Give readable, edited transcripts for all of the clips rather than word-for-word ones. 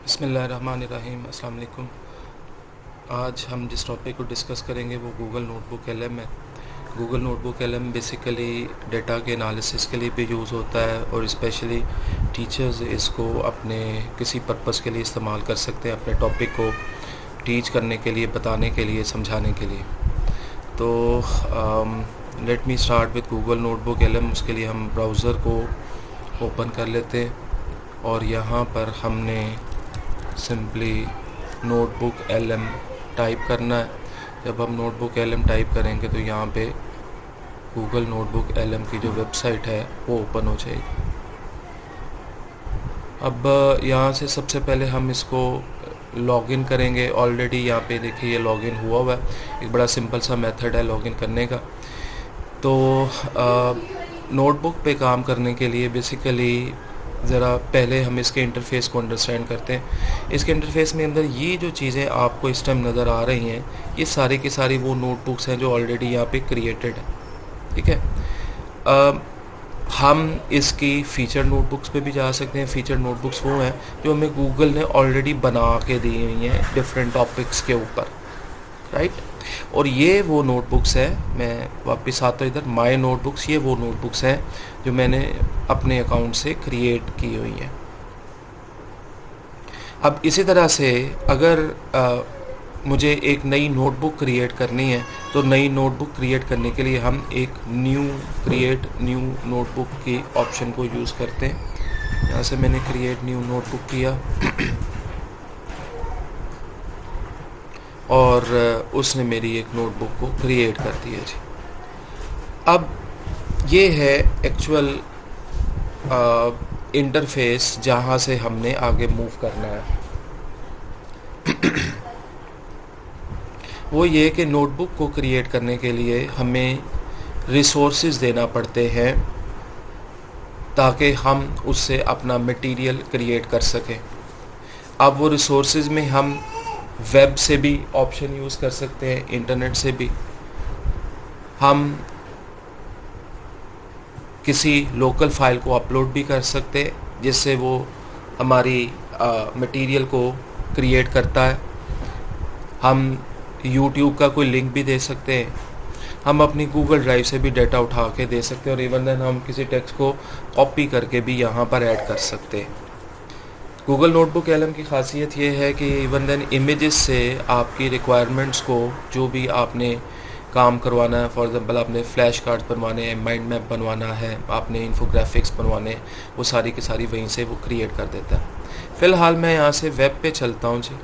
बिस्मिल्लाहिर्रहमानिर्रहीम। अस्सलाम वालेकुम। आज हम जिस टॉपिक को डिस्कस करेंगे वो गूगल नोटबुक एलएम है। Google notebook LM basically data के एनालिसिस के लिए भी यूज़ होता है और स्पेशली टीचर्स इसको अपने किसी पर्पस के लिए इस्तेमाल कर सकते हैं, अपने टॉपिक को टीच करने के लिए, बताने के लिए, समझाने के लिए। तो let me start with Google notebook LM. उसके लिए हम ब्राउज़र को ओपन कर लेते हैं और यहाँ पर हमने सिंपली नोटबुक एलएम टाइप करना है। जब हम नोटबुक एलएम टाइप करेंगे तो यहाँ पे गूगल नोटबुक एलएम की जो वेबसाइट है वो ओपन हो जाएगी। अब यहाँ से सबसे पहले हम इसको लॉगिन करेंगे। ऑलरेडी यहाँ पे देखिए ये लॉगिन हुआ है। एक बड़ा सिंपल सा मेथड है लॉगिन करने का। तो नोटबुक पे काम करने के लिए बेसिकली ज़रा पहले हम इसके इंटरफ़ेस को अंडरस्टैंड करते हैं। इसके इंटरफ़ेस में अंदर ये जो चीज़ें आपको इस टाइम नज़र आ रही हैं, ये सारी की सारी वो नोटबुक्स हैं जो ऑलरेडी यहाँ पे क्रिएटेड है। ठीक है। हम इसकी फ़ीचर नोटबुक्स पे भी जा सकते हैं। फ़ीचर नोटबुक्स वो हैं जो हमें गूगल ने ऑलरेडी बना के दी हुई हैं डिफरेंट टॉपिक्स के ऊपर, राइट। और ये वो नोटबुक्स है, मैं वापस आता हूँ इधर, माय नोटबुक्स। ये वो नोटबुक्स हैं जो मैंने अपने अकाउंट से क्रिएट की हुई हैं। अब इसी तरह से अगर मुझे एक नई नोटबुक क्रिएट करनी है तो नई नोटबुक क्रिएट करने के लिए हम एक क्रिएट न्यू नोटबुक की ऑप्शन को यूज़ करते हैं। यहाँ से मैंने क्रिएट न्यू नोटबुक किया और उसने मेरी एक नोटबुक को क्रिएट कर दिया जी। अब ये है एक्चुअल इंटरफेस जहाँ से हमने आगे मूव करना है। वो ये कि नोटबुक को क्रिएट करने के लिए हमें रिसोर्सेज देना पड़ते हैं ताकि हम उससे अपना मटेरियल क्रिएट कर सकें। अब वो रिसोर्सेज में हम वेब से भी ऑप्शन यूज़ कर सकते हैं, इंटरनेट से भी। हम किसी लोकल फ़ाइल को अपलोड भी कर सकते हैं जिससे वो हमारी मटेरियल को क्रिएट करता है। हम यूट्यूब का कोई लिंक भी दे सकते हैं। हम अपनी गूगल ड्राइव से भी डाटा उठा के दे सकते हैं और इवन देन हम किसी टेक्स्ट को कॉपी करके भी यहाँ पर ऐड कर सकते हैं। गूगल नोटबुक एलएम की खासियत ये है कि इवन देन इमेजेस से आपकी रिक्वायरमेंट्स को, जो भी आपने काम करवाना है, फॉर एग्जांपल आपने फ्लैश कार्ड बनवाने हैं, माइंड मैप बनवाना है, आपने इन्फोग्राफिक्स बनवाने हैं, वो सारी की सारी वहीं से वो क्रिएट कर देता है। फ़िलहाल मैं यहाँ से वेब पे चलता हूँ जी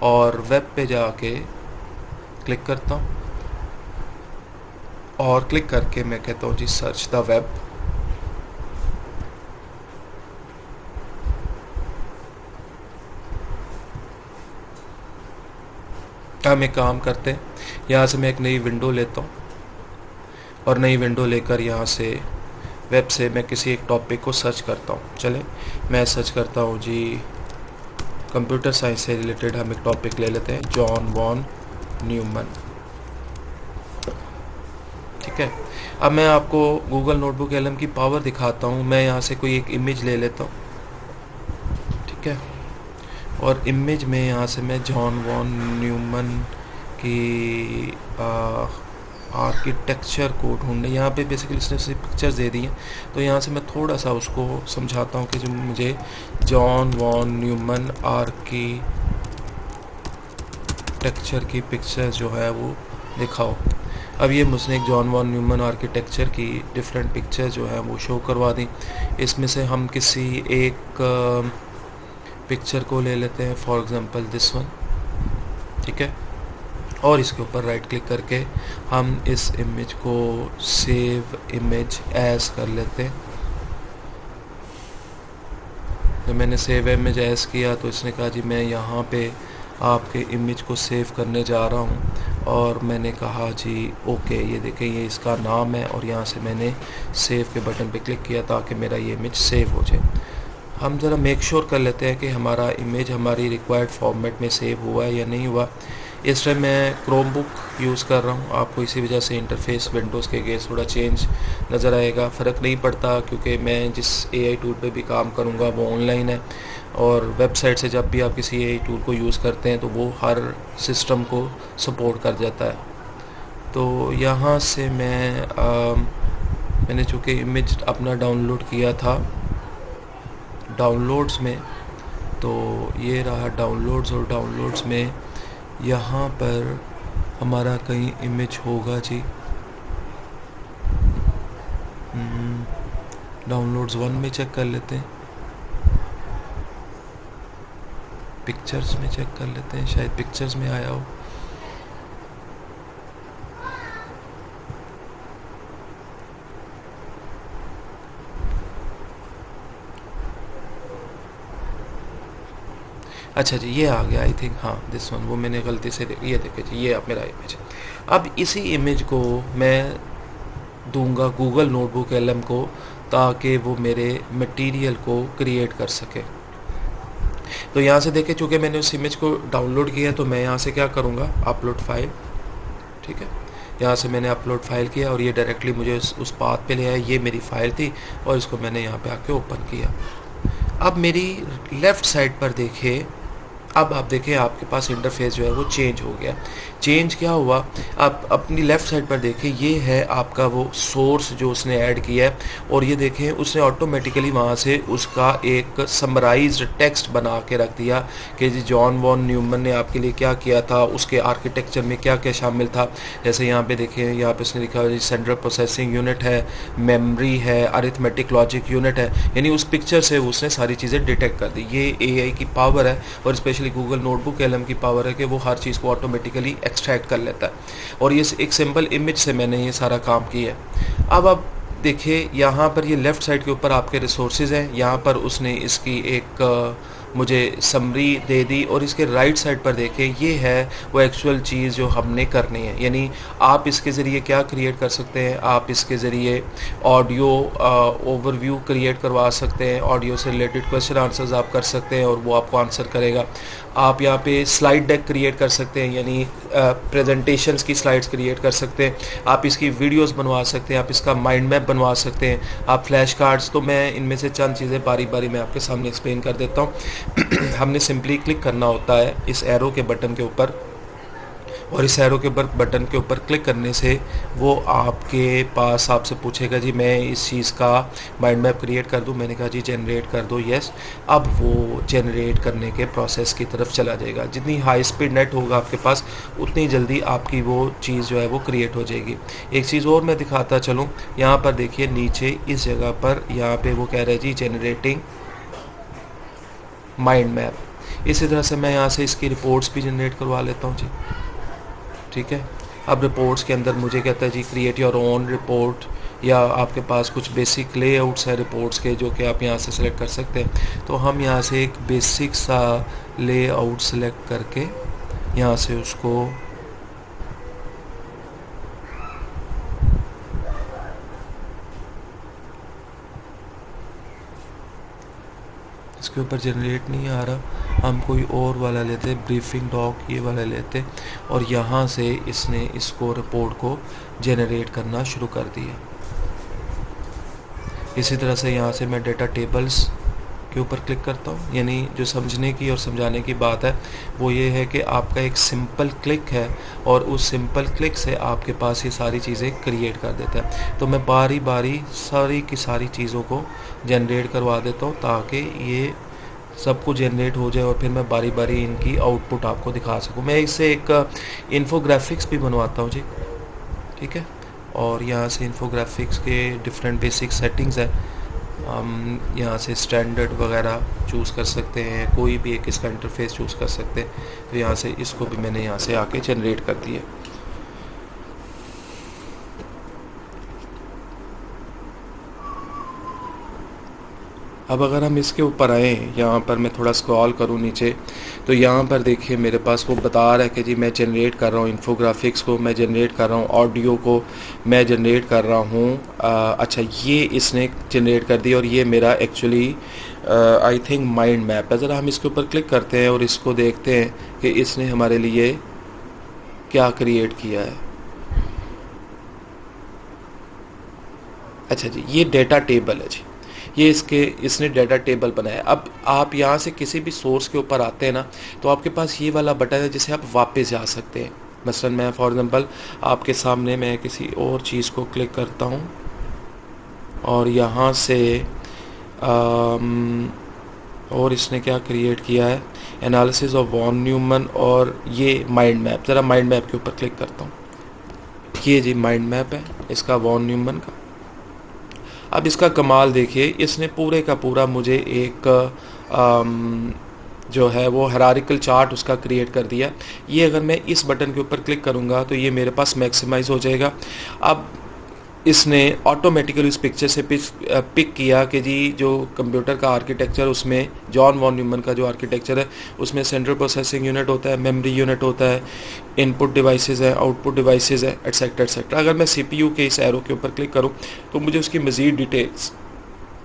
और वेब पे जाके क्लिक करता हूँ और क्लिक करके मैं कहता हूँ जी सर्च द वेब। हम एक काम करते हैं, यहाँ से मैं एक नई विंडो लेता हूँ और नई विंडो लेकर यहाँ से वेब से मैं किसी एक टॉपिक को सर्च करता हूँ। चले मैं सर्च करता हूँ जी कंप्यूटर साइंस से रिलेटेड हम एक टॉपिक ले लेते हैं, जॉन वॉन न्यूमन। ठीक है। अब मैं आपको गूगल नोटबुक एलएम की पावर दिखाता हूँ। मैं यहाँ से कोई एक इमेज ले लेता हूँ, ठीक है, और इमेज में यहाँ से मैं जॉन वॉन न्यूमन की आर्किटेक्चर को ढूंढने, यहाँ पे बेसिकली इसने सिर्फ पिक्चर्स दे दी हैं तो यहाँ से मैं थोड़ा सा उसको समझाता हूँ कि जो मुझे जॉन वॉन न्यूमन आर्किटेक्चर की पिक्चर्स जो है वो दिखाओ। अब ये मुझने एक जॉन वॉन न्यूमन आर्किटेक्चर की डिफरेंट पिक्चर जो है वो शो करवा दी। इसमें से हम किसी एक पिक्चर को ले लेते हैं, फॉर एग्जांपल दिस वन, ठीक है, और इसके ऊपर राइट क्लिक करके हम इस इमेज को सेव इमेज एज कर लेते हैं। जब मैंने सेव इमेज एज किया तो इसने कहा जी मैं यहाँ पे आपके इमेज को सेव करने जा रहा हूँ और मैंने कहा जी ओके। ये देखें ये इसका नाम है और यहाँ से मैंने सेव के बटन पे क्लिक किया ताकि मेरा ये इमेज सेव हो जाए। हम ज़रा मेक श्योर कर लेते हैं कि हमारा इमेज हमारी रिक्वायर्ड फॉर्मेट में सेव हुआ है या नहीं हुआ। इस टाइम मैं क्रोम बुक यूज़ कर रहा हूँ, आपको इसी वजह से इंटरफेस विंडोज़ के अगेंस्ट थोड़ा चेंज नज़र आएगा। फ़र्क नहीं पड़ता क्योंकि मैं जिस एआई टूल पे भी काम करूँगा वो ऑनलाइन है। और वेबसाइट से जब भी आप किसी एआई टूल को यूज़ करते हैं तो वो हर सिस्टम को सपोर्ट कर जाता है। तो यहाँ से मैंने चूँकि इमेज अपना डाउनलोड किया था डाउनलोड्स में, तो ये रहा डाउनलोड्स, और डाउनलोड्स में यहाँ पर हमारा कहीं इमेज होगा जी। डाउनलोड्स 1 में चेक कर लेते हैं, पिक्चर्स में चेक कर लेते हैं, शायद पिक्चर्स में आया हो। अच्छा जी, ये आ गया आई थिंक, हाँ दिस वन, वो मैंने गलती से ये देखे जी, ये अब मेरा इमेज है। अब इसी इमेज को मैं दूंगा गूगल नोटबुक LM को, ताकि वो मेरे मटेरियल को क्रिएट कर सके। तो यहाँ से देखें, चूँकि मैंने उस इमेज को डाउनलोड किया, तो मैं यहाँ से क्या करूँगा, अपलोड फाइल, ठीक है। यहाँ से मैंने अपलोड फाइल किया और ये डायरेक्टली मुझे उस पाथ पे ले आया। ये मेरी फ़ाइल थी और इसको मैंने यहाँ पे आके ओपन किया। अब मेरी लेफ़्ट साइड पर देखिए, अब आप देखें आपके पास इंटरफेस जो है वो चेंज हो गया। चेंज क्या हुआ, आप अपनी लेफ़्ट साइड पर देखें, ये है आपका वो सोर्स जो उसने ऐड किया है, और ये देखें उसने ऑटोमेटिकली वहाँ से उसका एक समराइज्ड टेक्स्ट बना के रख दिया कि जी जॉन वॉन न्यूमन ने आपके लिए क्या किया था, उसके आर्किटेक्चर में क्या क्या शामिल था। जैसे यहाँ पे देखें, यहाँ पे उसने लिखा है सेंट्रल प्रोसेसिंग यूनिट है, मेमोरी है, अरिथमेटिक लॉजिक यूनिट है, यानी उस पिक्चर से उसने सारी चीज़ें डिटेक्ट कर दी। ये AI की पावर है, और स्पेशली गूगल नोटबुक LM की पावर है कि वो हर चीज़ को ऑटोमेटिकली एक्सट्रैक्ट कर लेता है। और ये एक सिंपल इमेज से मैंने ये सारा काम किया है। अब आप देखिए, यहाँ पर ये लेफ़्ट साइड के ऊपर आपके रिसोर्सेज हैं, यहाँ पर उसने इसकी एक मुझे समरी दे दी, और इसके राइट साइड पर देखें, ये है वो एक्चुअल चीज़ जो हमने करनी है। यानी आप इसके ज़रिए क्या क्रिएट कर सकते हैं, आप इसके ज़रिए ऑडियो ओवरव्यू क्रिएट करवा सकते हैं, ऑडियो से रिलेटेड क्वेश्चन आंसर्स आप कर सकते हैं और वो आपको आंसर करेगा। आप यहाँ पे स्लाइड डेक क्रिएट कर सकते हैं, यानी प्रेजेंटेशंस की स्लाइड्स क्रिएट कर सकते हैं, आप इसकी वीडियोस बनवा सकते हैं, आप इसका माइंड मैप बनवा सकते हैं, आप फ्लैश कार्ड्स। तो मैं इनमें से चंद चीज़ें बारी बारी मैं आपके सामने एक्सप्लेन कर देता हूँ। हमने सिंपली क्लिक करना होता है इस एरो के बटन के ऊपर, और इस एरो के बटन के ऊपर क्लिक करने से वो आपके पास आपसे पूछेगा जी मैं इस चीज़ का माइंड मैप क्रिएट कर दूं। मैंने कहा जी जनरेट कर दो, यस। अब वो जनरेट करने के प्रोसेस की तरफ चला जाएगा। जितनी हाई स्पीड नेट होगा आपके पास, उतनी जल्दी आपकी वो चीज़ जो है वो क्रिएट हो जाएगी। एक चीज़ और मैं दिखाता चलूँ, यहाँ पर देखिए नीचे इस जगह पर, यहाँ पर वो कह रहा है जी जनरेटिंग माइंड मैप। इसी तरह से मैं यहाँ से इसकी रिपोर्ट्स भी जनरेट करवा लेता हूँ जी, ठीक है। अब रिपोर्ट्स के अंदर मुझे कहता है जी क्रिएट योर ओन रिपोर्ट, या आपके पास कुछ बेसिक लेआउट्स है रिपोर्ट्स के जो कि आप यहाँ से सिलेक्ट कर सकते हैं। तो हम यहाँ से एक बेसिक सा लेआउट सेलेक्ट करके यहाँ से उसको इसके ऊपर जनरेट नहीं आ रहा, हम कोई और वाला लेते, ब्रीफिंग डॉक ये वाला लेते, और यहाँ से इसने इसको रिपोर्ट को जनरेट करना शुरू कर दिया। इसी तरह से यहाँ से मैं डेटा टेबल्स के ऊपर क्लिक करता हूँ। यानी जो समझने की और समझाने की बात है वो ये है कि आपका एक सिंपल क्लिक है, और उस सिंपल क्लिक से आपके पास ये सारी चीज़ें क्रिएट कर देता है। तो मैं बारी बारी सारी की सारी चीज़ों को जनरेट करवा देता हूँ ताकि ये सब कुछ जनरेट हो जाए, और फिर मैं बारी बारी इनकी आउटपुट आपको दिखा सकूँ। मैं इससे एक इन्फोग्राफिक्स भी बनवाता हूँ जी, ठीक है। और यहाँ से इन्फोग्राफिक्स के डिफरेंट बेसिक सेटिंग्स है, हम यहाँ से स्टैंडर्ड वगैरह चूज़ कर सकते हैं, कोई भी एक इसका इंटरफेस चूज़ कर सकते हैं। तो यहाँ से इसको भी मैंने यहाँ से आके जनरेट कर दिया। अब अगर हम इसके ऊपर आए, यहाँ पर मैं थोड़ा स्क्रॉल करूँ नीचे, तो यहाँ पर देखिए मेरे पास वो बता रहा है कि जी मैं जनरेट कर रहा हूँ इन्फोग्राफिक्स को, मैं जनरेट कर रहा हूँ ऑडियो को, मैं जनरेट कर रहा हूँ अच्छा ये इसने जनरेट कर दी, और ये मेरा actually I think mind map है। ज़रा हम इसके ऊपर क्लिक करते हैं और इसको देखते हैं कि इसने हमारे लिए क्या क्रिएट किया है। अच्छा जी, ये डेटा टेबल है जी, ये इसने डाटा टेबल बनाया। अब आप यहाँ से किसी भी सोर्स के ऊपर आते हैं ना, तो आपके पास ये वाला बटन है जिसे आप वापस जा सकते हैं। मसलन मैं फॉर एग्जांपल आपके सामने मैं किसी और चीज़ को क्लिक करता हूँ और यहाँ से और इसने क्या क्रिएट किया है, एनालिसिस ऑफ वॉन न्यूमन और ये माइंड मैप। ज़रा माइंड मैप के ऊपर क्लिक करता हूँ। ये जी माइंड मैप है इसका, वॉन न्यूमन का। अब इसका कमाल देखिए, इसने पूरे का पूरा मुझे एक जो है वो हायरार्किकल चार्ट उसका क्रिएट कर दिया। ये अगर मैं इस बटन के ऊपर क्लिक करूँगा तो ये मेरे पास मैक्सिमाइज हो जाएगा। अब इसने ऑटोमेटिकली उस पिक्चर से पिक किया कि जी जो कंप्यूटर का आर्किटेक्चर, उसमें जॉन वॉन न्यूमन का जो आर्किटेक्चर है उसमें सेंट्रल प्रोसेसिंग यूनिट होता है, मेमोरी यूनिट होता है, इनपुट डिवाइसेस है, आउटपुट डिवाइसेस है, एटसेट्रा एटसेट्रा। अगर मैं सीपीयू के इस एरो के ऊपर क्लिक करूं तो मुझे उसकी मज़ीद डिटेल्स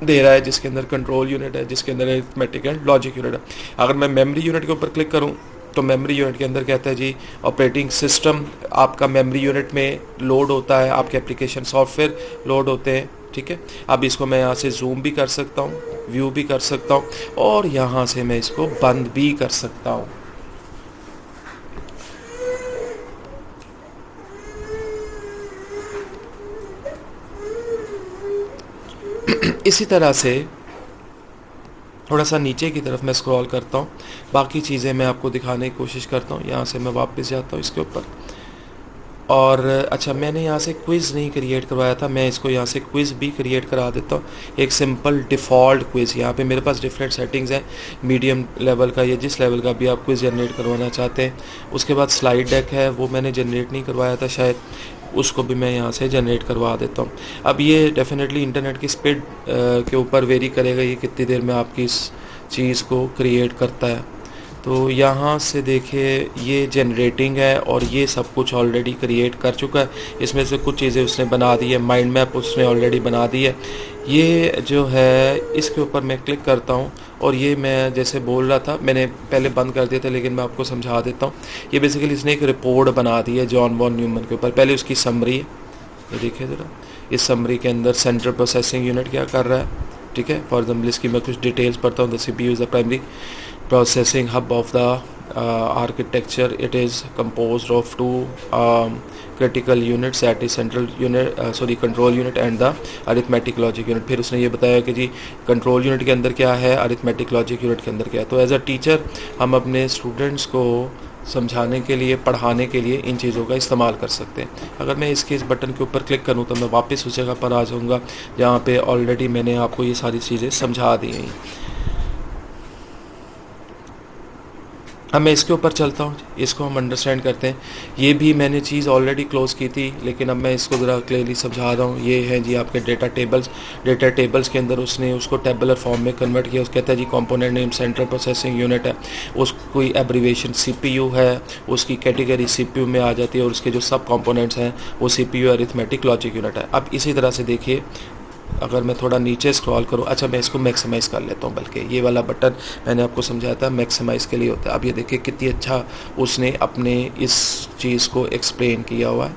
दे रहा है, जिसके अंदर कंट्रोल यूनिट है, जिसके अंदर अरिथमेटिक एंड लॉजिक यूनिट है। अगर मैं मेमोरी यूनिट के ऊपर क्लिक करूं तो मेमोरी यूनिट के अंदर कहता है जी ऑपरेटिंग सिस्टम आपका मेमोरी यूनिट में लोड होता है, आपके एप्लीकेशन सॉफ्टवेयर लोड होते हैं, ठीक है। अब इसको मैं यहाँ से जूम भी कर सकता हूँ, व्यू भी कर सकता हूँ और यहाँ से मैं इसको बंद भी कर सकता हूँ। इसी तरह से थोड़ा सा नीचे की तरफ मैं स्क्रॉल करता हूँ, बाकी चीज़ें मैं आपको दिखाने की कोशिश करता हूँ। यहाँ से मैं वापस जाता हूँ इसके ऊपर और अच्छा, मैंने यहाँ से क्विज़ नहीं क्रिएट करवाया था, मैं इसको यहाँ से क्विज़ भी क्रिएट करा देता हूँ। एक सिंपल डिफ़ॉल्ट क्विज़, यहाँ पे मेरे पास डिफरेंट सेटिंग्स हैं, मीडियम लेवल का या जिस लेवल का भी आप क्विज़ जनरेट करवाना चाहते हैं। उसके बाद स्लाइड डेक है, वो मैंने जनरेट नहीं करवाया था शायद, उसको भी मैं यहाँ से जनरेट करवा देता हूँ। अब ये डेफिनेटली इंटरनेट की स्पीड के ऊपर वेरी करेगा, ये कितनी देर में आपकी इस चीज़ को क्रिएट करता है। तो यहाँ से देखिए ये जनरेटिंग है और ये सब कुछ ऑलरेडी क्रिएट कर चुका है। इसमें से कुछ चीज़ें उसने बना दी है, माइंड मैप उसने ऑलरेडी बना दी है। ये जो है इसके ऊपर मैं क्लिक करता हूँ और ये मैं जैसे बोल रहा था, मैंने पहले बंद कर दिया था लेकिन मैं आपको समझा देता हूँ। ये बेसिकली इसने एक रिपोर्ट बना दी है जॉन वॉन न्यूमन के ऊपर। पहले उसकी समरी है, ये देखिए ज़रा, इस समरी के अंदर सेंट्रल प्रोसेसिंग यूनिट क्या कर रहा है, ठीक है। फॉर एग्जाम्पल इसकी मैं कुछ डिटेल्स पढ़ता हूँ। The CPU is the primary processing hub of the architecture. It is composed of two critical units, that is central unit control unit and the arithmetic logic unit. फिर उसने ये बताया कि जी कंट्रोल यूनिट के अंदर क्या है, अरिथमेटिक लॉजिक यूनिट के अंदर क्या है। तो एज अ टीचर हम अपने स्टूडेंट्स को समझाने के लिए, पढ़ाने के लिए इन चीज़ों का इस्तेमाल कर सकते हैं। अगर मैं इसके इस बटन के ऊपर क्लिक करूं तो मैं वापस उस जगह पर आ जाऊंगा जहां पे ऑलरेडी मैंने आपको ये सारी चीज़ें समझा दी हैं। अब मैं इसके ऊपर चलता हूँ, इसको हम अंडरस्टैंड करते हैं। ये भी मैंने चीज़ ऑलरेडी क्लोज़ की थी लेकिन अब मैं इसको ज़रा क्लियरली समझा रहा हूँ। ये है जी आपके डेटा टेबल्स के अंदर उसने उसको टेबुलर फॉर्म में कन्वर्ट किया। उसको कहता है जी component name central processing unit है, उसको कोई एब्रीवेशन CPU है, उसकी कैटेगरी CPU में आ जाती है और उसके जो सब कंपोनेंट्स हैं वो CPU अरिथमेटिक लॉजिक यूनिट है। अब इसी तरह से देखिए अगर मैं थोड़ा नीचे स्क्रॉल करूँ, अच्छा मैं इसको मैक्सिमाइज़ कर लेता हूँ, बल्कि ये वाला बटन मैंने आपको समझाया था मैक्सिमाइज़ के लिए होता है। अब ये देखिए कितनी अच्छा उसने अपने इस चीज़ को एक्सप्लेन किया हुआ है,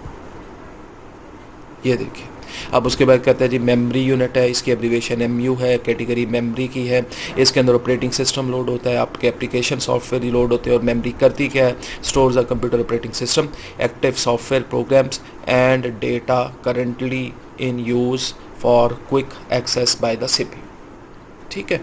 ये देखिए। अब उसके बाद कहता है जी मेमोरी यूनिट है, इसकी एब्रीवेशन MU है, कैटेगरी मेमोरी की है, इसके अंदर ऑपरेटिंग सिस्टम लोड होता है, आपके एप्लीकेशन सॉफ्टवेयर लोड होते हैं और मेमोरी करती क्या है, stores a computer operating system, active software programs and data currently in use for quick access by the CPU, ठीक है।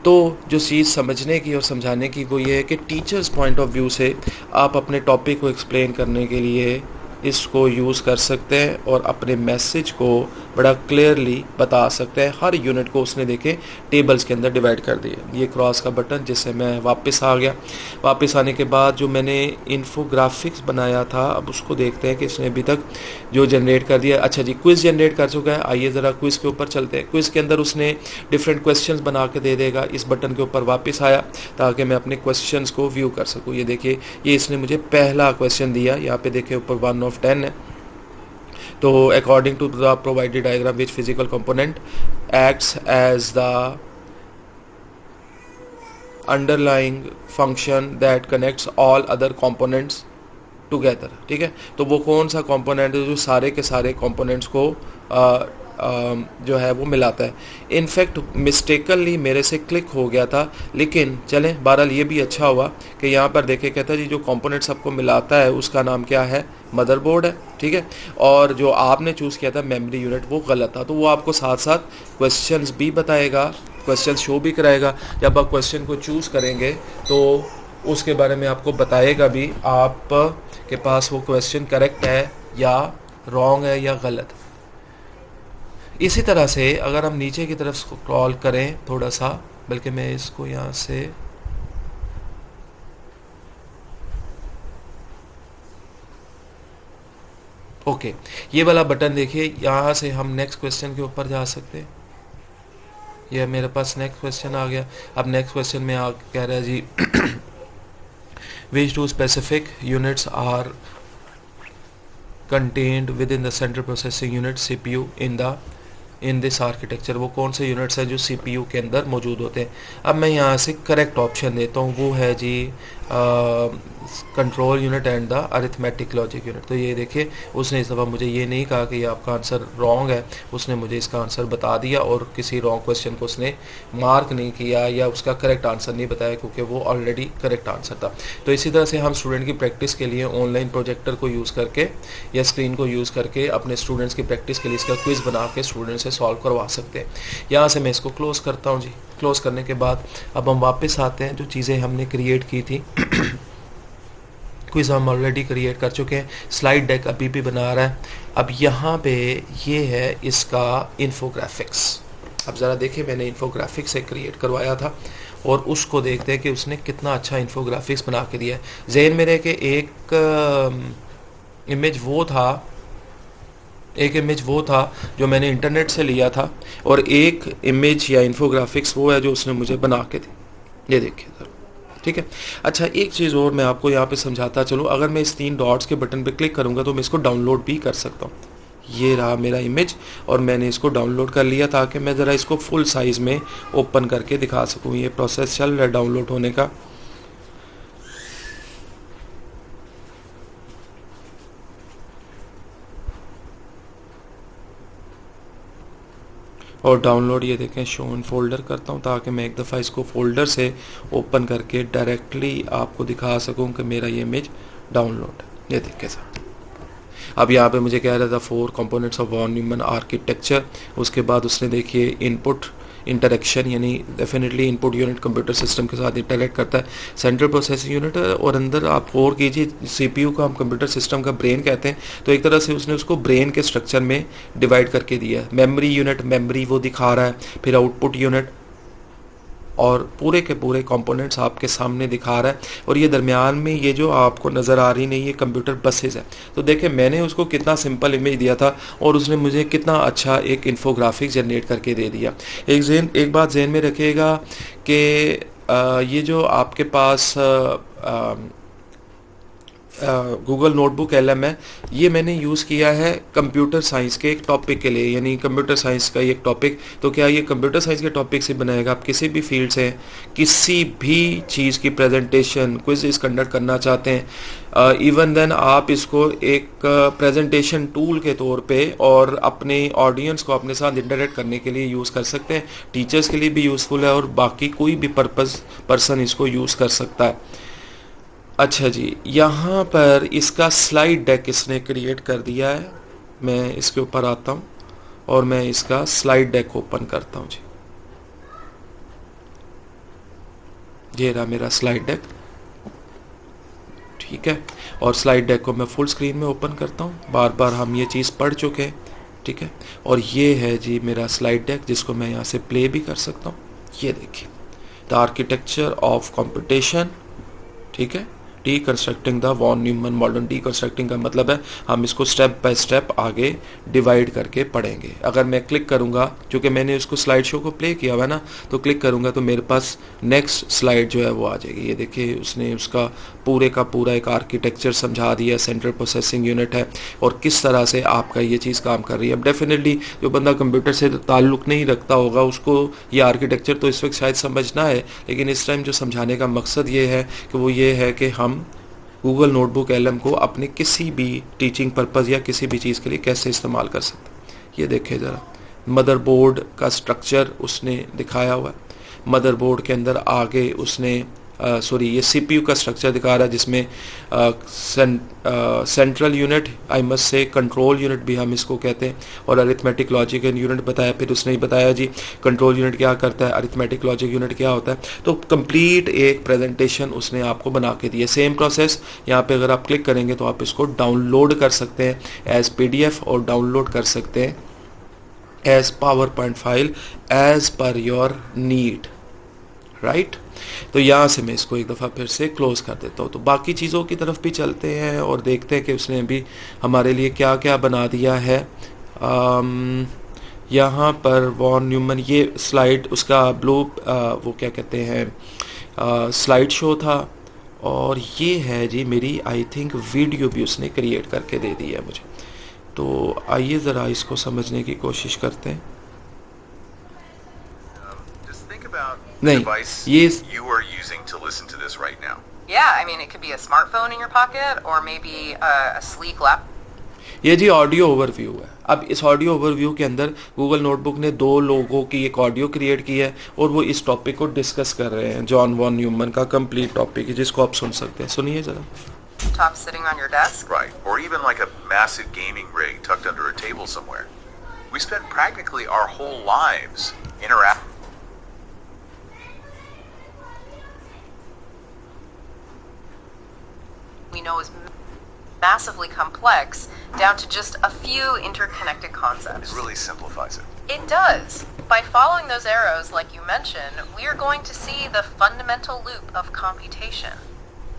तो जो चीज़ समझने की और समझाने की वो ये है कि टीचर्स पॉइंट ऑफ व्यू से आप अपने टॉपिक को एक्सप्लेन करने के लिए इसको यूज़ कर सकते हैं और अपने मैसेज को बड़ा क्लियरली बता सकते हैं। हर यूनिट को उसने देखे टेबल्स के अंदर डिवाइड कर दिया। ये क्रॉस का बटन जिससे मैं वापस आ गया। वापस आने के बाद जो मैंने इन्फोग्राफिक्स बनाया था अब उसको देखते हैं कि इसने अभी तक जो जनरेट कर दिया। अच्छा जी क्विज़ जनरेट कर चुका है, आइए ज़रा क्विज़ के ऊपर चलते हैं। क्विज़ के अंदर उसने डिफरेंट क्वेश्चंस बना के दे देगा। इस बटन के ऊपर वापस आया ताकि मैं अपने क्वेश्चंस को व्यू कर सकूँ। ये देखिए ये इसने मुझे पहला क्वेश्चन दिया, यहाँ पे देखिए ऊपर 1 of 10 है। तो according to the provided diagram which physical component acts as the underlying function that connects all other components together, ठीक है। तो वो कौन सा कंपोनेंट है जो सारे के सारे कंपोनेंट्स को जो है वो मिलाता है। इनफैक्ट मिस्टेकनली मेरे से क्लिक हो गया था, लेकिन चलें बहरहाल ये भी अच्छा हुआ कि यहाँ पर देखे कहता है जी जो कंपोनेंट्स आपको मिलाता है उसका नाम क्या है, मदरबोर्ड है, ठीक है। और जो आपने चूज़ किया था मेमोरी यूनिट वो गलत था, तो वो आपको साथ साथ क्वेश्चंस भी बताएगा, क्वेश्चन शो भी कराएगा। जब आप क्वेश्चन को चूज़ करेंगे तो उसके बारे में आपको बताएगा भी आप के पास वो क्वेश्चन करेक्ट है या रॉन्ग है या गलत। इसी तरह से अगर हम नीचे की तरफ स्क्रॉल करें थोड़ा सा, बल्कि मैं इसको यहाँ से ओके ये वाला बटन देखिए, यहाँ से हम नेक्स्ट क्वेश्चन के ऊपर जा सकते हैं। ये मेरे पास नेक्स्ट क्वेश्चन आ गया। अब नेक्स्ट क्वेश्चन में आ कह रहा है जी which two specific units are contained within the central processing unit CPU in this architecture। वो कौन से यूनिट्स हैं जो CPU के अंदर मौजूद होते हैं। अब मैं यहाँ से करेक्ट ऑप्शन देता हूँ, वो है जी control unit and the arithmetic logic unit. तो ये देखिए उसने इस दफ़ा मुझे ये नहीं कहा कि ये आपका आंसर रॉन्ग है, उसने मुझे इसका आंसर बता दिया और किसी रॉन्ग क्वेश्चन को उसने मार्क नहीं किया या उसका करेक्ट आंसर नहीं बताया, क्योंकि वो ऑलरेडी करेक्ट आंसर था। तो इसी तरह से हम स्टूडेंट की प्रैक्टिस के लिए ऑनलाइन प्रोजेक्टर को यूज़ करके या स्क्रीन को यूज़ करके अपने स्टूडेंट्स की प्रैक्टिस के लिए इसका क्विज़ बना के स्टूडेंट से सॉल्व करवा सकते हैं। यहाँ से मैं इसको क्लोज़ करता हूँ जी। क्लोज़ करने के बाद अब हम वापस आते हैं, जो चीज़ें हमने क्रिएट की थी क्विज़ हम ऑलरेडी क्रिएट कर चुके हैं। स्लाइड डेक अभी भी बना रहा है। अब यहाँ पे ये है इसका इन्फोग्राफिक्स। अब ज़रा देखिए मैंने इन्फोग्राफिक्स से क्रिएट करवाया था और उसको देखते हैं कि उसने कितना अच्छा इन्फोग्राफिक्स बना के दिया है। ज़हन मेरे के एक इमेज वो था जो मैंने इंटरनेट से लिया था, और एक इमेज या इन्फोग्राफिक्स वो है जो उसने मुझे बना के दी। ये देखिए ज़रा, ठीक है। अच्छा एक चीज़ और मैं आपको यहाँ पे समझाता चलूँ, अगर मैं इस 3 डॉट्स के बटन पे क्लिक करूँगा तो मैं इसको डाउनलोड भी कर सकता हूँ। ये रहा मेरा इमेज और मैंने इसको डाउनलोड कर लिया ताकि मैं ज़रा इसको फुल साइज़ में ओपन करके दिखा सकूँ। ये प्रोसेस चल रहा है डाउनलोड होने का। और डाउनलोड ये देखें शो इन फोल्डर करता हूँ ताकि मैं एक दफ़ा इसको फोल्डर से ओपन करके डायरेक्टली आपको दिखा सकूँ कि मेरा ये इमेज डाउनलोड। ये देखें सर, अब यहाँ पे मुझे कह रहा था 4 components of von Neumann architecture. उसके बाद उसने देखिए इनपुट इंटरेक्शन, यानी definitely input unit computer system के साथ इंटरेक्ट करता है। सेंट्रल प्रोसेसिंग यूनिट और अंदर आप गौर कीजिए CPU का हम कंप्यूटर सिस्टम का ब्रेन कहते हैं, तो एक तरह से उसने उसको ब्रेन के स्ट्रक्चर में डिवाइड करके दिया है। मेमोरी यूनिट मेमोरी वो दिखा रहा है, फिर आउटपुट यूनिट और पूरे के पूरे कंपोनेंट्स आपके सामने दिखा रहा है। और ये दरमियान में ये जो आपको नज़र आ रही नहीं, ये कंप्यूटर बसेस है। तो देखें मैंने उसको कितना सिंपल इमेज दिया था और उसने मुझे कितना अच्छा एक इन्फोग्राफिक जनरेट करके दे दिया। एक बात जहन में रखिएगा कि ये जो आपके पास गूगल नोटबुक LM है, ये मैंने यूज़ किया है कंप्यूटर साइंस के एक टॉपिक के लिए, यानी कंप्यूटर साइंस का एक टॉपिक। तो क्या ये कंप्यूटर साइंस के टॉपिक से बनाएगा? आप किसी भी फील्ड से किसी भी चीज़ की प्रेजेंटेशन क्विज़ कंडक्ट करना चाहते हैं, इवन देन आप इसको एक प्रेजेंटेशन टूल के तौर पे और अपने ऑडियंस को अपने साथ इंटरेक्ट करने के लिए यूज़ कर सकते हैं। टीचर्स के लिए भी यूज़फुल है और बाकी कोई भी पर्सन इसको यूज़ कर सकता है। अच्छा जी, यहाँ पर इसका स्लाइड डेक इसने क्रिएट कर दिया है। मैं इसके ऊपर आता हूँ और मैं इसका स्लाइड डेक ओपन करता हूँ जी। ये रहा मेरा स्लाइड डेक, ठीक है। और स्लाइड डेक को मैं फुल स्क्रीन में ओपन करता हूँ। बार बार हम ये चीज़ पढ़ चुके हैं, ठीक है। और ये है जी मेरा स्लाइड डेक, जिसको मैं यहाँ से प्ले भी कर सकता हूँ। ये देखिए, द आर्किटेक्चर ऑफ कंप्यूटेशन, ठीक है, deconstructing the von Neumann model. Deconstructing का मतलब है हम इसको स्टेप बाय स्टेप आगे डिवाइड करके पढ़ेंगे। अगर मैं क्लिक करूंगा, क्योंकि मैंने उसको स्लाइड शो को प्ले किया हुआ है ना, तो क्लिक करूंगा तो मेरे पास नेक्स्ट स्लाइड जो है वो आ जाएगी। ये देखिए उसने उसका पूरे का पूरा एक आर्किटेक्चर समझा दिया, सेंट्रल प्रोसेसिंग यूनिट है और किस तरह से आपका ये चीज़ काम कर रही है। अब डेफिनेटली जो बंदा कंप्यूटर से ताल्लुक़ नहीं रखता होगा उसको ये आर्किटेक्चर तो इस वक्त शायद समझना है, लेकिन इस टाइम जो समझाने का मकसद ये है कि वो ये है कि हम गूगल नोटबुक LM को अपने किसी भी टीचिंग पर्पज़ या किसी भी चीज़ के लिए कैसे इस्तेमाल कर सकते हैं। ये देखिए ज़रा, मदरबोर्ड का स्ट्रक्चर उसने दिखाया हुआ है। मदरबोर्ड के अंदर आगे उसने ये सीपीयू का स्ट्रक्चर दिखा रहा है, जिसमें central unit, I must say control unit भी हम इसको कहते हैं, और अरिथमेटिक लॉजिक यूनिट बताया। फिर उसने ही बताया जी कंट्रोल यूनिट क्या करता है, अरिथमेटिक लॉजिक यूनिट क्या होता है। तो कंप्लीट एक प्रेजेंटेशन उसने आपको बना के दी है। सेम प्रोसेस यहाँ पे अगर आप क्लिक करेंगे तो आप इसको डाउनलोड कर सकते हैं एज PDF और डाउनलोड कर सकते हैं as PowerPoint file as per your need, right. तो यहाँ से मैं इसको एक दफ़ा फिर से क्लोज कर देता हूँ। तो बाकी चीज़ों की तरफ भी चलते हैं और देखते हैं कि उसने भी हमारे लिए क्या क्या बना दिया है। यहाँ पर वॉन न्यूमन, ये स्लाइड उसका वो क्या कहते हैं स्लाइड शो था, और ये है जी मेरी आई थिंक वीडियो भी उसने क्रिएट करके दे दी है मुझे। तो आइए ज़रा इसको समझने की कोशिश करते हैं। नहीं, ये you are using to listen to this right now. Yeah, I mean, it could be a smartphone in your pocket or maybe a sleek lap. ये जी ऑडियो ओवरव्यू है। अब इस ऑडियो ओवरव्यू के अंदर गूगल नोटबुक ने 2 लोगों की एक ऑडियो क्रिएट की है और वो इस टॉपिक को डिस्कस कर रहे हैं। जॉन वॉन न्यूमन का कंप्लीट टॉपिक है जिसको आप सुन सकते हैं। सुनिए जरा। Top sitting on your desk. Right, or even like a massive gaming rig tucked under a table somewhere. We spend practically our whole lives interacting. We know is massively complex down to just a few interconnected concepts. It really simplifies it. It does. By following those arrows, like you mentioned, we are going to see the fundamental loop of computation.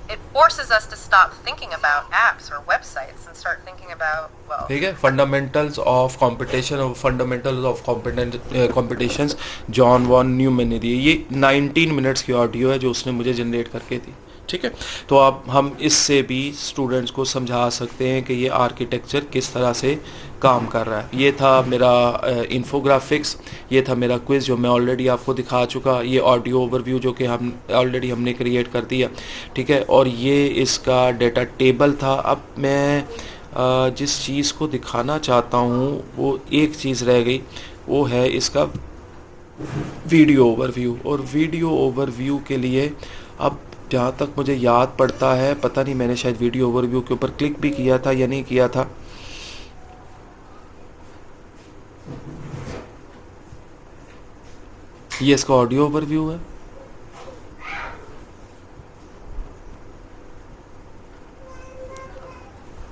It forces us to stop thinking about apps or websites and start thinking about, well, ठीक है, fundamentals of computation और fundamentals of computations John von Neumann ने दी। ये 19 minutes की audio है जो उसने मुझे जनरेट करके दी। ठीक है, तो आप हम इससे भी स्टूडेंट्स को समझा सकते हैं कि ये आर्किटेक्चर किस तरह से काम कर रहा है। ये था मेरा इन्फोग्राफिक्स, ये था मेरा क्विज़ जो मैं ऑलरेडी आपको दिखा चुका, ये ऑडियो ओवरव्यू जो कि हमने क्रिएट कर दिया। ठीक है, और ये इसका डेटा टेबल था। अब मैं जिस चीज़ को दिखाना चाहता हूँ वो एक चीज़ रह गई, वो है इसका वीडियो ओवरव्यू। और वीडियो ओवरव्यू के लिए अब जहाँ तक मुझे याद पड़ता है, पता नहीं मैंने शायद वीडियो ओवरव्यू के ऊपर क्लिक भी किया था या नहीं किया था। ये इसका ऑडियो ओवरव्यू है।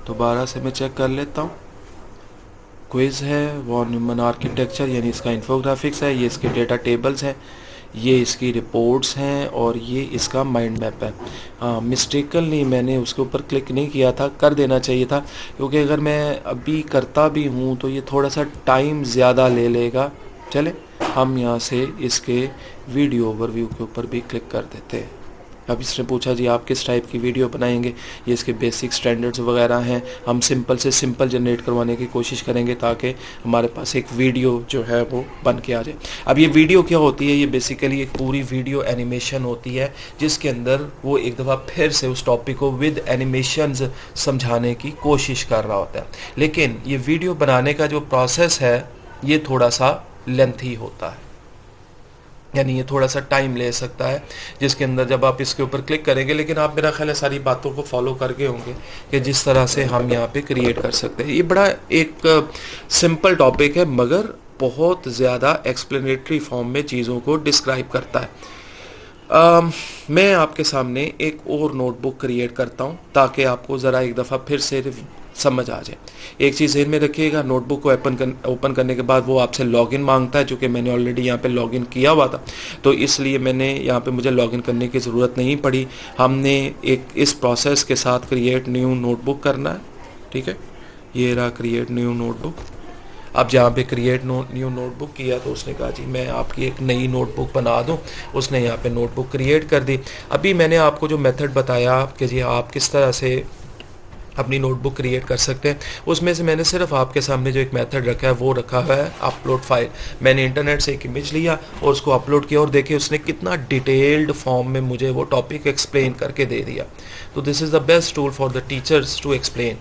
दोबारा से मैं चेक कर लेता हूँ। क्विज है, वॉन न्यूमन आर्किटेक्चर यानी इसका इन्फोग्राफिक्स है, ये इसके डेटा टेबल्स हैं, ये इसकी रिपोर्ट्स हैं, और ये इसका माइंड मैप है। मिस्टेकनली मैंने उसके ऊपर क्लिक नहीं किया था, कर देना चाहिए था, क्योंकि अगर मैं अभी करता भी हूँ तो ये थोड़ा सा टाइम ज़्यादा ले लेगा। चले हम यहाँ से इसके वीडियो ओवरव्यू के ऊपर भी क्लिक कर देते हैं। अब इसने पूछा जी आप किस टाइप की वीडियो बनाएंगे, ये इसके बेसिक स्टैंडर्ड्स वगैरह हैं। हम सिंपल से सिंपल जनरेट करवाने की कोशिश करेंगे ताकि हमारे पास एक वीडियो जो है वो बन के आ जाए। अब ये वीडियो क्या होती है, ये बेसिकली एक पूरी वीडियो एनिमेशन होती है जिसके अंदर वो एक दफ़ा फिर से उस टॉपिक को विद एनिमेशंस समझाने की कोशिश कर रहा होता है। लेकिन ये वीडियो बनाने का जो प्रोसेस है ये थोड़ा सा लेंथी होता है, यानी ये थोड़ा सा टाइम ले सकता है, जिसके अंदर जब आप इसके ऊपर क्लिक करेंगे, लेकिन आप मेरा ख्याल है सारी बातों को फॉलो करके होंगे कि जिस तरह से हम यहाँ पे क्रिएट कर सकते हैं। ये बड़ा एक सिंपल टॉपिक है मगर बहुत ज़्यादा एक्सप्लेनेटरी फॉर्म में चीज़ों को डिस्क्राइब करता है। मैं आपके सामने एक और नोटबुक क्रिएट करता हूँ ताकि आपको ज़रा एक दफ़ा फिर से समझ आ जाए। एक चीज़ ध्यान में रखिएगा, नोटबुक को ओपन करने के बाद वो आपसे लॉगिन मांगता है, जो कि मैंने ऑलरेडी यहाँ पे लॉगिन किया हुआ था, तो इसलिए मैंने यहाँ पे मुझे लॉगिन करने की ज़रूरत नहीं पड़ी। हमने एक इस प्रोसेस के साथ क्रिएट न्यू नोटबुक करना है। ठीक है, ये रहा क्रिएट न्यू नोटबुक। अब जहाँ पे क्रिएट न्यू नोटबुक किया तो उसने कहा जी मैं आपकी एक नई नोटबुक बना दूँ। उसने यहाँ पे नोटबुक क्रिएट कर दी। अभी मैंने आपको जो मेथड बताया कि जी आप किस तरह से अपनी नोटबुक क्रिएट कर सकते हैं, उसमें से मैंने सिर्फ आपके सामने जो एक मेथड रखा है वो रखा हुआ है अपलोड फाइल। मैंने इंटरनेट से एक इमेज लिया और उसको अपलोड किया और देखिए उसने कितना डिटेल्ड फॉर्म में मुझे वो टॉपिक एक्सप्लेन करके दे दिया। तो this is the best tool for the teachers to explain.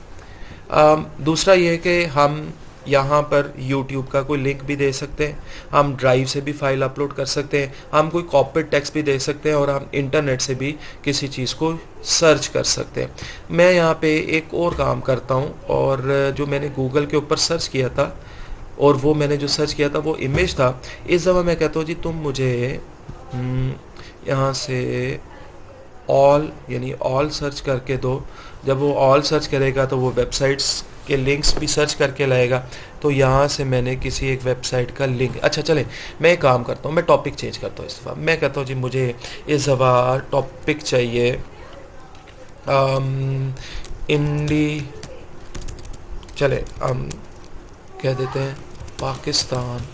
दूसरा ये कि हम यहाँ पर YouTube का कोई लिंक भी दे सकते हैं, हम ड्राइव से भी फाइल अपलोड कर सकते हैं, हम कोई कॉपीड टेक्स्ट भी दे सकते हैं और हम इंटरनेट से भी किसी चीज़ को सर्च कर सकते हैं। मैं यहाँ पे एक और काम करता हूँ, और जो मैंने गूगल के ऊपर सर्च किया था, और वो मैंने जो सर्च किया था वो इमेज था। इस दफ़ा मैं कहता हूँ जी तुम मुझे यहाँ से ऑल यानी ऑल सर्च करके दो। जब वो ऑल सर्च करेगा तो वो वेबसाइट्स के लिंक्स भी सर्च करके लाएगा। तो यहाँ से मैंने किसी एक वेबसाइट का लिंक, अच्छा चले मैं एक काम करता हूँ, मैं टॉपिक चेंज करता हूँ इस दफ़ा। मैं कहता हूँ जी मुझे इस दफ़ा टॉपिक चाहिए इंडी, चले हम कह देते हैं पाकिस्तान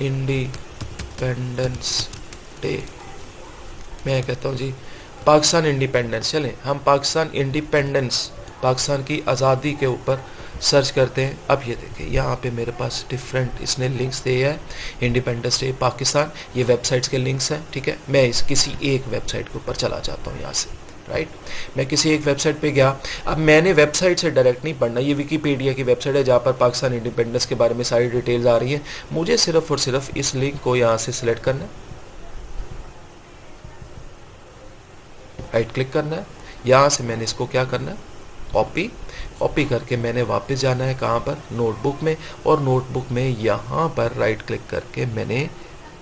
इंडिपेंडेंस डे। मैं कहता हूँ जी पाकिस्तान इंडिपेंडेंस, चलें हम पाकिस्तान इंडिपेंडेंस, पाकिस्तान की आज़ादी के ऊपर सर्च करते हैं। अब ये देखें यहाँ पे मेरे पास डिफरेंट इसने लिंक्स दिए हैं, इंडिपेंडेंस डे पाकिस्तान, ये वेबसाइट्स के लिंक्स हैं, ठीक है। मैं इस किसी एक वेबसाइट के ऊपर चला जाता हूँ यहाँ से, राइट। मैं किसी एक वेबसाइट पे गया। अब मैंने वेबसाइट से डायरेक्ट नहीं पढ़ना, ये विकीपीडिया की वेबसाइट है जहाँ पर पाकिस्तान इंडिपेंडेंस के बारे में सारी डिटेल्स आ रही हैं। मुझे सिर्फ और सिर्फ इस लिंक को यहाँ से सिलेक्ट करना है, राइट क्लिक करना है। यहाँ से मैंने इसको क्या करना है, कॉपी करके मैंने वापस जाना है कहाँ पर, नोटबुक में, और नोटबुक में यहाँ पर राइट क्लिक करके मैंने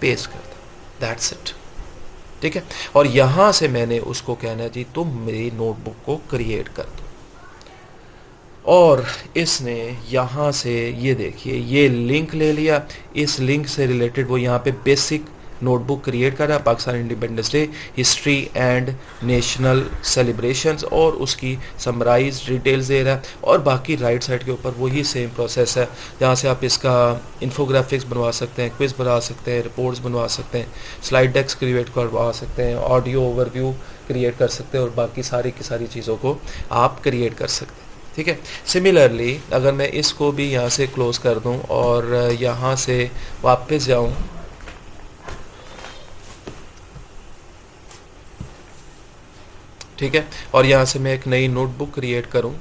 पेस्ट कर दिया, दैट्स इट, ठीक है। और यहाँ से मैंने उसको कहना है जी तुम मेरी नोटबुक को क्रिएट कर दो, और इसने यहाँ से ये देखिए ये लिंक ले लिया। इस लिंक से रिलेटेड वो यहाँ पे बेसिक नोटबुक क्रिएट कर रहा है, Pakistan independence day history and national celebrations, और उसकी समराइज डिटेल्स दे रहा है। और बाकी राइट साइड के ऊपर वही सेम प्रोसेस है जहाँ से आप इसका इन्फोग्राफिक्स बनवा सकते हैं, क्विज बना सकते हैं, रिपोर्ट्स बनवा सकते हैं, स्लाइड डेक्स क्रिएट करवा सकते हैं, ऑडियो ओवरव्यू क्रिएट कर सकते हैं, और बाकी सारी की सारी चीज़ों को आप क्रिएट कर सकते हैं, ठीक है। सिमिलरली अगर मैं इसको भी यहाँ से क्लोज़ कर दूँ और यहाँ से वापस जाऊँ, ठीक है, और यहाँ से मैं एक नई नोटबुक क्रिएट करूँ,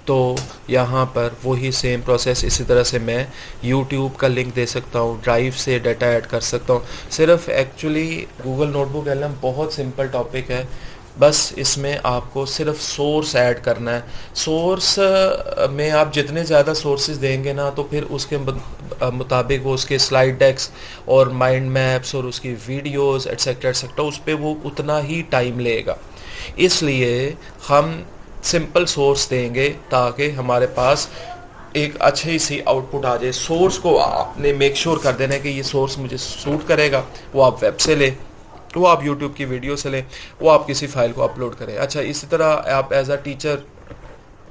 तो यहाँ पर वही सेम प्रोसेस। इसी तरह से मैं YouTube का लिंक दे सकता हूँ, ड्राइव से डाटा ऐड कर सकता हूँ। सिर्फ एक्चुअली गूगल नोटबुक एलएम बहुत सिंपल टॉपिक है, बस इसमें आपको सिर्फ सोर्स ऐड करना है। सोर्स में आप जितने ज़्यादा सोर्सेज देंगे ना, तो फिर उसके मुताबिक वो उसके स्लाइड डेक्स और माइंड मैप्स और उसकी वीडियोस एटसेट्रा एटसेट्रा उस पर वो उतना ही टाइम लेगा। इसलिए हम सिंपल सोर्स देंगे ताकि हमारे पास एक अच्छी सी आउटपुट आ जाए। सोर्स को आपने मेक श्योर कर देना है कि ये सोर्स मुझे सूट करेगा, वो आप वेब से लें, वो आप यूट्यूब की वीडियो से लें, वो आप किसी फाइल को अपलोड करें। अच्छा, इसी तरह आप एज अ टीचर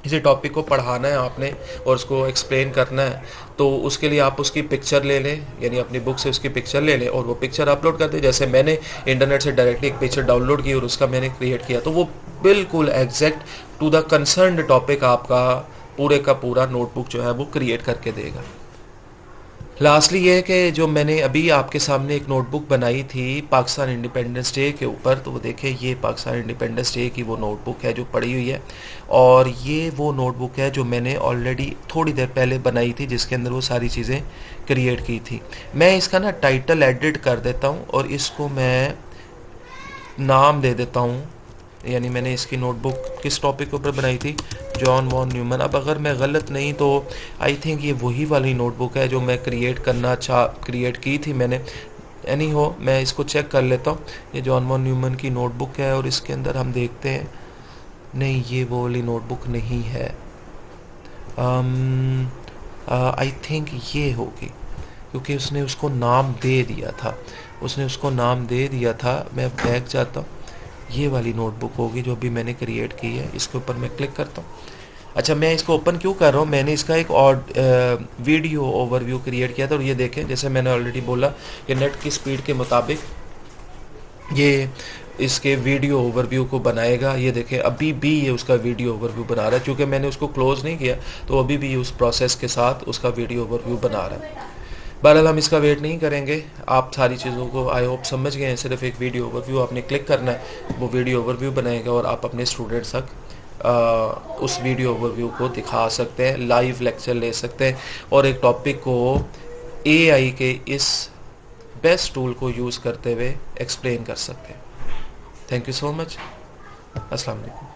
किसी टॉपिक को पढ़ाना है आपने और उसको एक्सप्लेन करना है, तो उसके लिए आप उसकी पिक्चर ले लें, यानी अपनी बुक से उसकी पिक्चर ले लें और वो पिक्चर अपलोड कर दें। जैसे मैंने इंटरनेट से डायरेक्टली एक पिक्चर डाउनलोड की और उसका मैंने क्रिएट किया, तो वो बिल्कुल exact to the concerned topic आपका पूरे का पूरा नोटबुक जो है वो क्रिएट करके देगा। लास्टली ये है कि जो मैंने अभी आपके सामने एक नोटबुक बनाई थी पाकिस्तान इंडिपेंडेंस डे के ऊपर, तो वो देखें ये पाकिस्तान इंडिपेंडेंस डे की वो नोटबुक है जो पड़ी हुई है, और ये वो नोटबुक है जो मैंने ऑलरेडी थोड़ी देर पहले बनाई थी जिसके अंदर वो सारी चीज़ें क्रिएट की थी। मैं इसका ना टाइटल एडिट कर देता हूँ और इसको मैं नाम दे देता हूँ, यानी मैंने इसकी नोटबुक किस टॉपिक के ऊपर बनाई थी, जॉन वॉन न्यूमन। अब अगर मैं गलत नहीं तो आई थिंक ये वही वाली नोटबुक है जो मैं क्रिएट की थी मैंने। एनी हो, मैं इसको चेक कर लेता हूँ। ये जॉन वॉन न्यूमन की नोटबुक है और इसके अंदर हम देखते हैं, नहीं ये वो वाली नोटबुक नहीं है। आई थिंक ये होगी क्योंकि उसने उसको नाम दे दिया था। मैं बैक जाता हूँ, ये वाली नोटबुक होगी जो अभी मैंने क्रिएट की है। इसके ऊपर मैं क्लिक करता हूँ। अच्छा, मैं इसको ओपन क्यों कर रहा हूँ, मैंने इसका एक और वीडियो ओवरव्यू क्रिएट किया था, और ये देखें जैसे मैंने ऑलरेडी बोला कि नेट की स्पीड के मुताबिक ये इसके वीडियो ओवरव्यू को बनाएगा। ये देखें अभी भी ये उसका वीडियो ओवरव्यू बना रहा है, क्योंकि मैंने उसको क्लोज नहीं किया तो अभी भी उस प्रोसेस के साथ उसका वीडियो ओवरव्यू बना रहा है। बहरहाल हम इसका वेट नहीं करेंगे, आप सारी चीज़ों को आई होप समझ गए हैं। सिर्फ एक वीडियो ओवरव्यू आपने क्लिक करना है, वो वीडियो ओवरव्यू बनाएगा और आप अपने स्टूडेंट्स तक उस वीडियो ओवरव्यू को दिखा सकते हैं, लाइव लेक्चर ले सकते हैं और एक टॉपिक को एआई के इस बेस्ट टूल को यूज़ करते हुए एक्सप्लेन कर सकते हैं। Thank you so much. अस्सलाम वालेकुम।